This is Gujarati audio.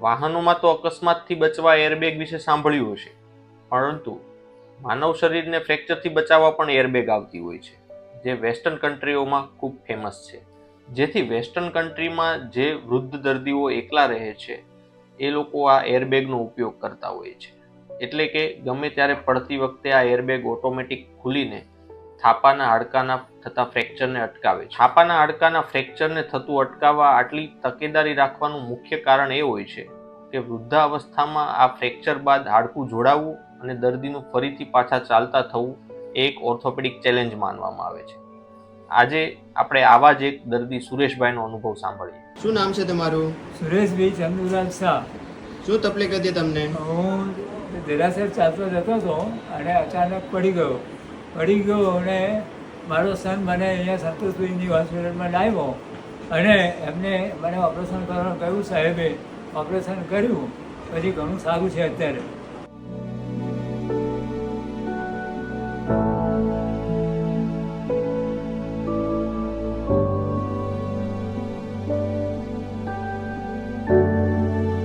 વાહનોમાં તો અકસ્માતથી બચવા એરબેગ વિશે સાંભળ્યું હશે, પરંતુ માનવ શરીરને ફ્રેક્ચરથી બચાવવા પણ એરબેગ આવતી હોય છે, જે વેસ્ટર્ન કન્ટ્રીઓમાં ખૂબ ફેમસ છે. જેથી વેસ્ટર્ન કન્ટ્રીમાં જે વૃદ્ધ દર્દીઓ એકલા રહે છે એ લોકો આ એરબેગનો ઉપયોગ કરતા હોય છે. એટલે કે ગમે ત્યારે પડતી વખતે આ એરબેગ ઓટોમેટિક ખુલીને થાપાના હાડકાના થતા ફ્રેક્ચરને અટકાવે છે. થાપાના હાડકાના ફ્રેક્ચરને થતું અટકાવવા આટલી તકેદારી રાખવાનું મુખ્ય કારણ એ હોય છે કે વૃદ્ધાવસ્થામાં આ ફ્રેક્ચર બાદ હાડકું જોડાવવું અને દર્દીનું ફરીથી પાછા ચાલતા થવું એ એક ઓર્થોપેડિક ચેલેન્જ માનવામાં આવે છે. આજે આપણે આવા જ એક દર્દી સુરેશભાઈનો અનુભવ સાંભળીએ. શું નામ છે તમારું? સુરેશભાઈ ચંદુલાલ શાહ. શું તકલીફ હતી તમને? હું દેરાસર ચાલતો જતો હતો અને અચાનક પડી ગયો અને મારો સન મને અહીંયા સંતોષભાઈની હોસ્પિટલમાં લાવ્યો અને એમને મને ઓપરેશન કરવાનું કહ્યું. સાહેબે ઓપરેશન કર્યું, પછી ઘણું સારું છે અત્યારે.